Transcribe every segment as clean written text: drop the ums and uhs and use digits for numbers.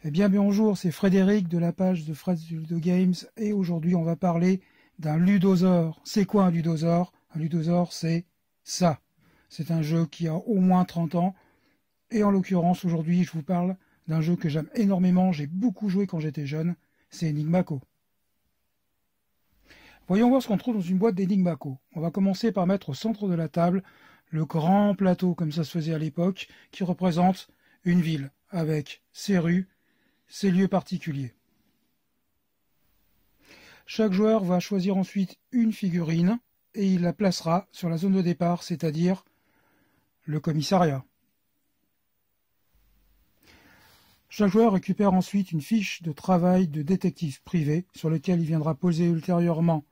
Eh bien bonjour, c'est Frédéric de la page de Fred's Ludo Games et aujourd'hui on va parler d'un ludosaure. C'est quoi un ludosaure? Un ludosaure c'est ça. C'est un jeu qui a au moins 30 ans et en l'occurrence aujourd'hui je vous parle d'un jeu que j'aime énormément, j'ai beaucoup joué quand j'étais jeune, c'est Enigmaco. Voyons voir ce qu'on trouve dans une boîte d'Enigmaco. On va commencer par mettre au centre de la table le grand plateau comme ça se faisait à l'époque qui représente une ville avec ses rues, ses lieux particuliers. Chaque joueur va choisir ensuite une figurine et il la placera sur la zone de départ, c'est-à-dire le commissariat. Chaque joueur récupère ensuite une fiche de travail de détective privé sur lequel il viendra poser ultérieurement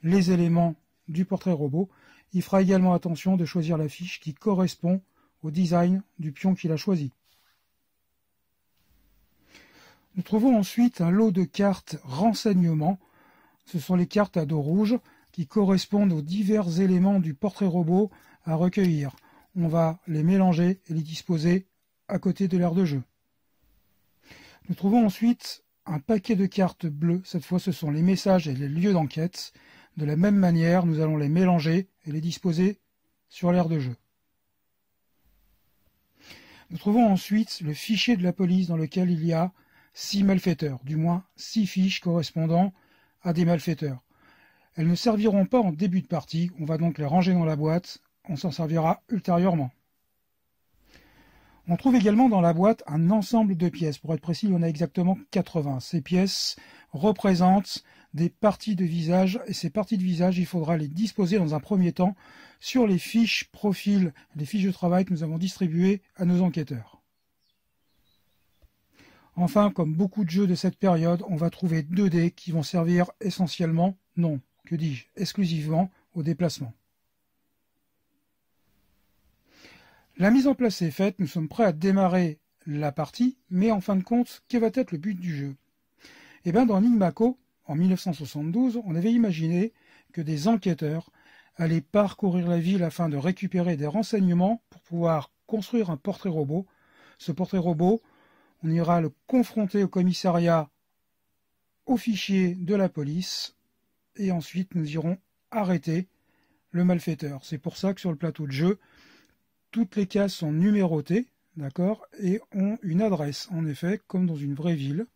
les éléments du portrait robot. Il fera également attention de choisir la fiche qui correspond au design du pion qu'il a choisi. Nous trouvons ensuite un lot de cartes renseignements. Ce sont les cartes à dos rouge qui correspondent aux divers éléments du portrait robot à recueillir. On va les mélanger et les disposer à côté de l'aire de jeu. Nous trouvons ensuite un paquet de cartes bleues. Cette fois, ce sont les messages et les lieux d'enquête. De la même manière, nous allons les mélanger et les disposer sur l'aire de jeu. Nous trouvons ensuite le fichier de la police dans lequel il y a 6 malfaiteurs, du moins 6 fiches correspondant à des malfaiteurs. Elles ne serviront pas en début de partie, on va donc les ranger dans la boîte, on s'en servira ultérieurement. On trouve également dans la boîte un ensemble de pièces, pour être précis, il y en a exactement 80. Ces pièces représentent des parties de visage, et ces parties de visage, il faudra les disposer dans un premier temps sur les fiches profils, les fiches de travail que nous avons distribuées à nos enquêteurs. Enfin, comme beaucoup de jeux de cette période, on va trouver 2 dés qui vont servir essentiellement, non, que dis-je, exclusivement au déplacement. La mise en place est faite, nous sommes prêts à démarrer la partie, mais en fin de compte, quel va être le but du jeu? Eh bien, dans Enigmaco, en 1972, on avait imaginé que des enquêteurs allaient parcourir la ville afin de récupérer des renseignements pour pouvoir construire un portrait robot. Ce portrait robot, on ira le confronter au commissariat, au fichier de la police, et ensuite nous irons arrêter le malfaiteur. C'est pour ça que sur le plateau de jeu, toutes les cases sont numérotées, d'accord, et ont une adresse. En effet, comme dans une vraie ville,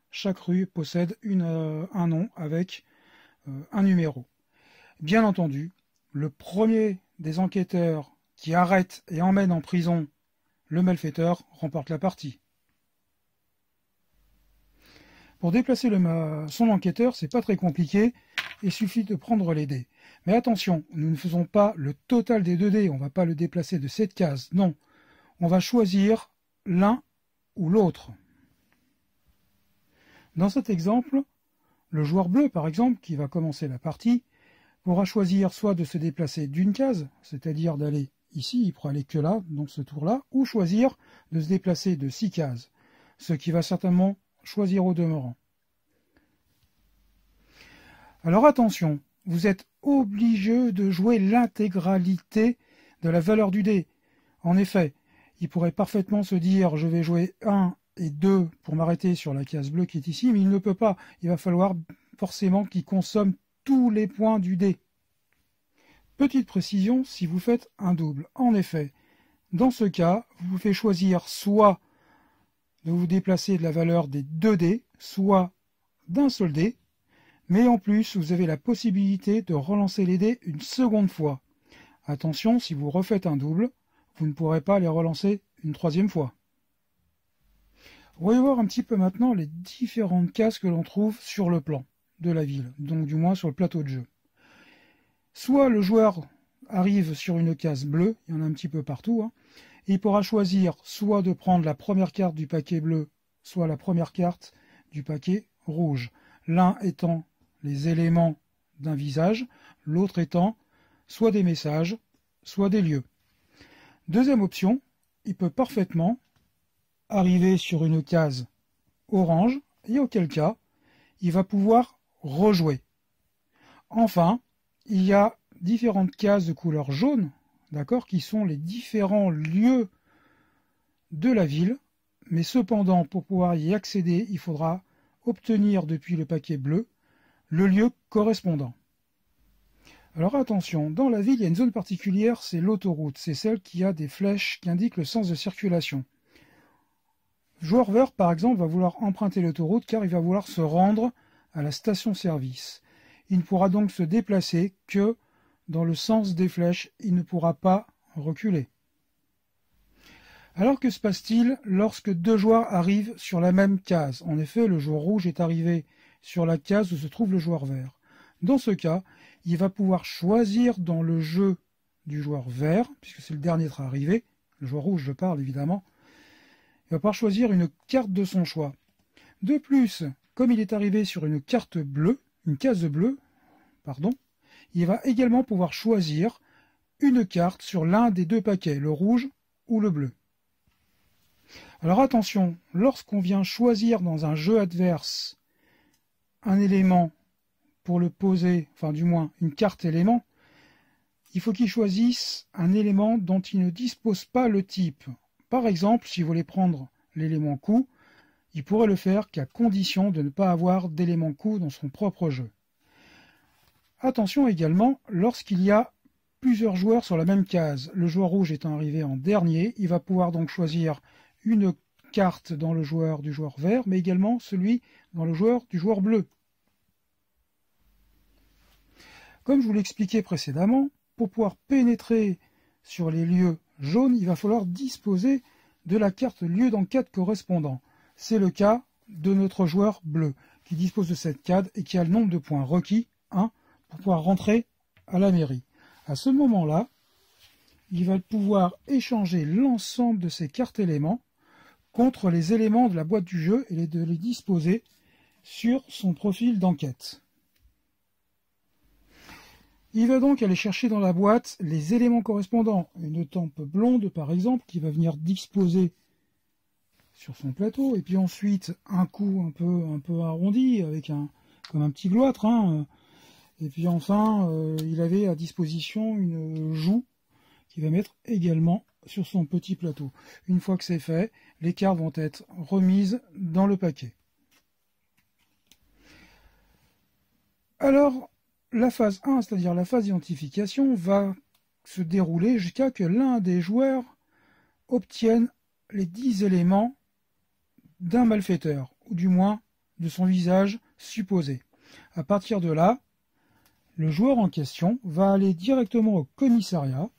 chaque rue possède un nom avec un numéro. Bien entendu, le premier des enquêteurs qui arrête et emmène en prison le malfaiteur remporte la partie. Pour déplacer son enquêteur, c'est pas très compliqué, il suffit de prendre les dés. Mais attention, nous ne faisons pas le total des 2 dés, on ne va pas le déplacer de cette case, non. On va choisir l'un ou l'autre. Dans cet exemple, le joueur bleu, par exemple, qui va commencer la partie, pourra choisir soit de se déplacer d'une case, c'est-à-dire d'aller ici, il pourra aller que là, donc ce tour-là, ou choisir de se déplacer de 6 cases, ce qui va certainement choisir au demeurant. Alors attention, vous êtes obligé de jouer l'intégralité de la valeur du dé. En effet, il pourrait parfaitement se dire je vais jouer 1 et 2 pour m'arrêter sur la case bleue qui est ici, mais il ne peut pas. Il va falloir forcément qu'il consomme tous les points du dé. Petite précision, si vous faites un double. En effet, dans ce cas, vous pouvez choisir soit de vous déplacer de la valeur des 2 dés, soit d'un seul dé, mais en plus, vous avez la possibilité de relancer les dés une seconde fois. Attention, si vous refaites un double, vous ne pourrez pas les relancer une 3e fois. Voyons voir un petit peu maintenant les différentes cases que l'on trouve sur le plan de la ville, donc du moins sur le plateau de jeu. Soit le joueur arrive sur une case bleue, il y en a un petit peu partout, et il pourra choisir soit de prendre la première carte du paquet bleu, soit la première carte du paquet rouge. L'un étant les éléments d'un visage, l'autre étant soit des messages, soit des lieux. Deuxième option, il peut parfaitement arriver sur une case orange, et auquel cas, il va pouvoir rejouer. Enfin, il y a différentes cases de couleur jaune, d'accord, qui sont les différents lieux de la ville, mais cependant, pour pouvoir y accéder, il faudra obtenir depuis le paquet bleu le lieu correspondant. Alors attention, dans la ville, il y a une zone particulière, c'est l'autoroute. C'est celle qui a des flèches qui indiquent le sens de circulation. Le joueur vert, par exemple, va vouloir emprunter l'autoroute car il va vouloir se rendre à la station-service. Il ne pourra donc se déplacer que dans le sens des flèches. Il ne pourra pas reculer. Alors que se passe-t-il lorsque deux joueurs arrivent sur la même case? En effet, le joueur rouge est arrivé sur la case où se trouve le joueur vert. Dans ce cas, il va pouvoir choisir dans le jeu du joueur vert, puisque c'est le dernier à être arrivé, le joueur rouge je parle évidemment, il va pouvoir choisir une carte de son choix. De plus, comme il est arrivé sur une carte bleue, une case bleue, pardon, il va également pouvoir choisir une carte sur l'un des deux paquets, le rouge ou le bleu. Alors attention, lorsqu'on vient choisir dans un jeu adverse un élément pour le poser, enfin du moins une carte élément, il faut qu'il choisisse un élément dont il ne dispose pas le type. Par exemple, si vous voulez prendre l'élément coup, il pourrait le faire qu'à condition de ne pas avoir d'élément coup dans son propre jeu. Attention également, lorsqu'il y a plusieurs joueurs sur la même case, le joueur rouge étant arrivé en dernier, il va pouvoir donc choisir une carte dans le joueur du joueur vert, mais également celui dans le joueur du joueur bleu. Comme je vous l'expliquais précédemment, pour pouvoir pénétrer sur les lieux jaunes, il va falloir disposer de la carte lieu d'enquête correspondant. C'est le cas de notre joueur bleu, qui dispose de cette carte et qui a le nombre de points requis, 1, pour pouvoir rentrer à la mairie. À ce moment-là, il va pouvoir échanger l'ensemble de ces cartes éléments contre les éléments de la boîte du jeu et de les disposer sur son profil d'enquête. Il va donc aller chercher dans la boîte les éléments correspondants. Une tempe blonde, par exemple, qui va venir disposer sur son plateau. Et puis ensuite, un cou un peu arrondi, avec comme un petit gloître. Et puis enfin, il avait à disposition une joue qu'il va mettre également sur son petit plateau. Une fois que c'est fait, les cartes vont être remises dans le paquet. Alors, la phase 1, c'est-à-dire la phase d'identification, va se dérouler jusqu'à que l'un des joueurs obtienne les 10 éléments d'un malfaiteur, ou du moins de son visage supposé. À partir de là, le joueur en question va aller directement au commissariat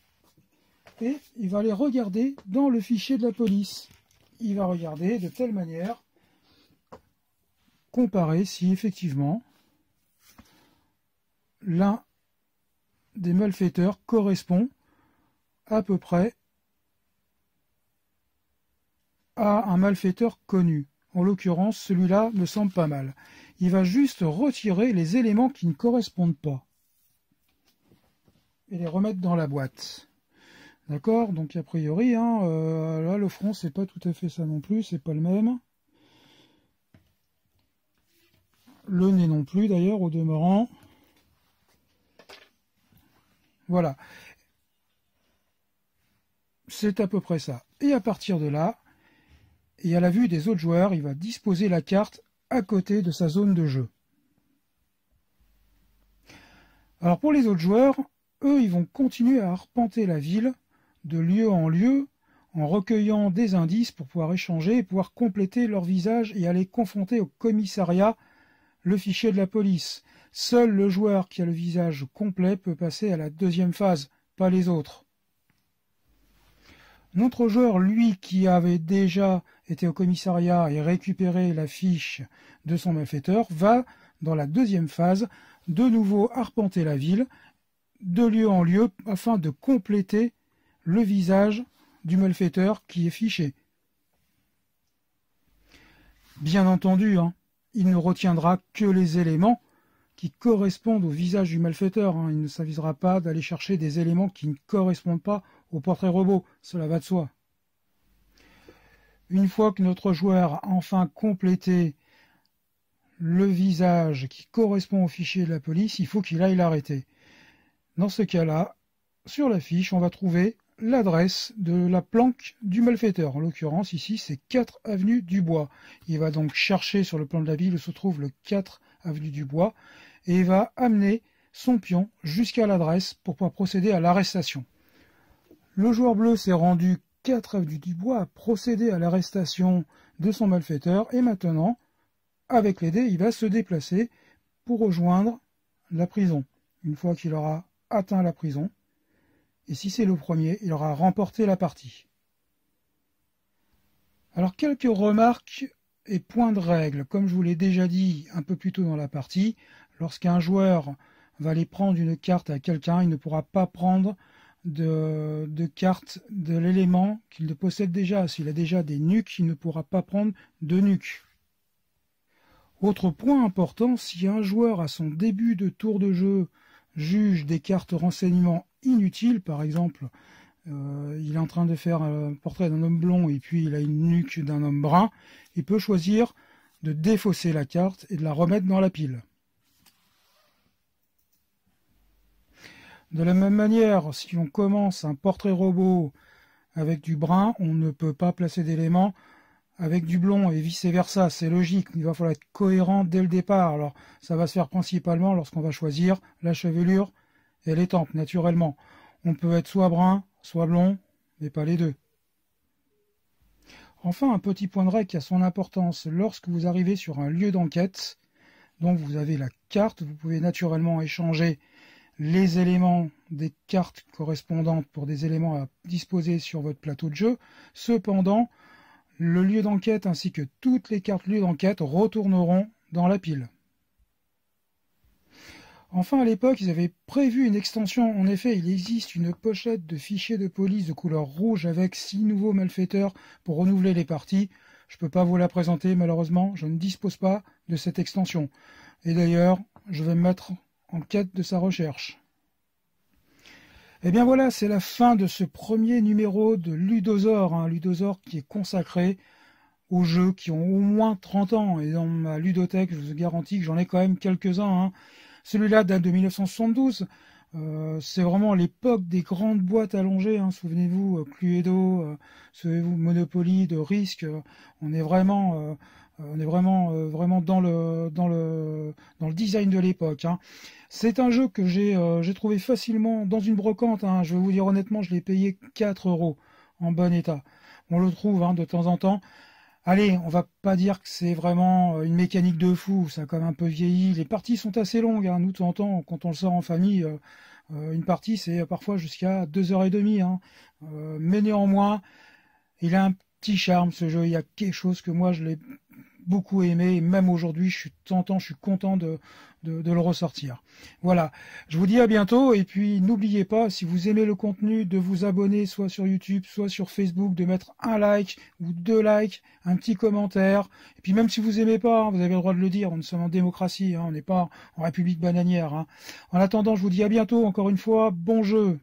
et il va aller regarder dans le fichier de la police. Il va regarder de telle manière, comparer si effectivement l'un des malfaiteurs correspond à peu près à un malfaiteur connu. En l'occurrence, celui-là me semble pas mal. Il va juste retirer les éléments qui ne correspondent pas et les remettre dans la boîte. D'accord? Donc a priori, là le front c'est pas tout à fait ça non plus, c'est pas le même. Le nez non plus d'ailleurs au demeurant. Voilà. C'est à peu près ça. Et à partir de là, et à la vue des autres joueurs, il va disposer la carte à côté de sa zone de jeu. Alors pour les autres joueurs, eux, ils vont continuer à arpenter la ville de lieu en lieu en recueillant des indices pour pouvoir échanger et pouvoir compléter leur visage et aller confronter au commissariat le fichier de la police. Seul le joueur qui a le visage complet peut passer à la deuxième phase, pas les autres. Notre joueur, lui, qui avait déjà été au commissariat et récupéré la fiche de son malfaiteur, va, dans la deuxième phase, de nouveau arpenter la ville, de lieu en lieu, afin de compléter le visage du malfaiteur qui est fiché. Bien entendu, il ne retiendra que les éléments qui correspondent au visage du malfaiteur. Il ne s'avisera pas d'aller chercher des éléments qui ne correspondent pas au portrait robot. Cela va de soi. Une fois que notre joueur a enfin complété le visage qui correspond au fichier de la police, il faut qu'il aille l'arrêter. Dans ce cas-là, sur la fiche, on va trouver l'adresse de la planque du malfaiteur. En l'occurrence, ici, c'est 4 avenue du Bois. Il va donc chercher sur le plan de la ville où se trouve le 4 avenue du Bois et il va amener son pion jusqu'à l'adresse pour pouvoir procéder à l'arrestation. Le joueur bleu s'est rendu 4 avenue du Bois, a procédé à l'arrestation de son malfaiteur et maintenant, avec les dés, il va se déplacer pour rejoindre la prison. Une fois qu'il aura atteint la prison, et si c'est le premier, il aura remporté la partie. Alors quelques remarques et points de règle. Comme je vous l'ai déjà dit un peu plus tôt dans la partie, lorsqu'un joueur va aller prendre une carte à quelqu'un, il ne pourra pas prendre de carte de l'élément qu'il ne possède déjà. S'il a déjà des nuques, il ne pourra pas prendre de nuques. Autre point important, si un joueur à son début de tour de jeu juge des cartes renseignements inutiles, par exemple, il est en train de faire un portrait d'un homme blond et puis il a une nuque d'un homme brun, il peut choisir de défausser la carte et de la remettre dans la pile. De la même manière, si on commence un portrait robot avec du brun, on ne peut pas placer d'éléments avec du blond et vice-versa. C'est logique, il va falloir être cohérent dès le départ. Alors ça va se faire principalement lorsqu'on va choisir la chevelure et les tempes, naturellement. On peut être soit brun, soit blond, mais pas les deux. Enfin, un petit point de règle qui a son importance. Lorsque vous arrivez sur un lieu d'enquête, donc vous avez la carte, vous pouvez naturellement échanger les éléments des cartes correspondantes pour des éléments à disposer sur votre plateau de jeu. Cependant, le lieu d'enquête ainsi que toutes les cartes lieu d'enquête retourneront dans la pile. Enfin, à l'époque, ils avaient prévu une extension. En effet, il existe une pochette de fichiers de police de couleur rouge avec 6 nouveaux malfaiteurs pour renouveler les parties. Je ne peux pas vous la présenter, malheureusement. Je ne dispose pas de cette extension. Et d'ailleurs, je vais me mettre en quête de sa recherche. Et bien voilà, c'est la fin de ce premier numéro de Ludosaure. Ludosaure qui est consacré aux jeux qui ont au moins 30 ans. Et dans ma ludothèque, je vous garantis que j'en ai quand même quelques-uns. Celui-là date de 1972. C'est vraiment l'époque des grandes boîtes allongées. Souvenez-vous, Cluedo, souvenez-vous, Monopoly, de Risk. On est vraiment dans le design de l'époque. C'est un jeu que j'ai trouvé facilement dans une brocante. Je vais vous dire honnêtement, je l'ai payé 4 € en bon état. On le trouve de temps en temps. Allez, on va pas dire que c'est vraiment une mécanique de fou, ça a quand même un peu vieilli. Les parties sont assez longues. Nous, de temps en temps, quand on le sort en famille, une partie c'est parfois jusqu'à 2h30. Mais néanmoins, il a un petit charme ce jeu. Il y a quelque chose que moi je l'ai beaucoup aimé et même aujourd'hui, je suis content de le ressortir. Voilà, je vous dis à bientôt et puis n'oubliez pas, si vous aimez le contenu, de vous abonner soit sur YouTube, soit sur Facebook, de mettre un like ou 2 likes, un petit commentaire. Et puis même si vous aimez pas, vous avez le droit de le dire, nous sommes en démocratie, on n'est pas en République bananière. En attendant, je vous dis à bientôt, encore une fois, bon jeu.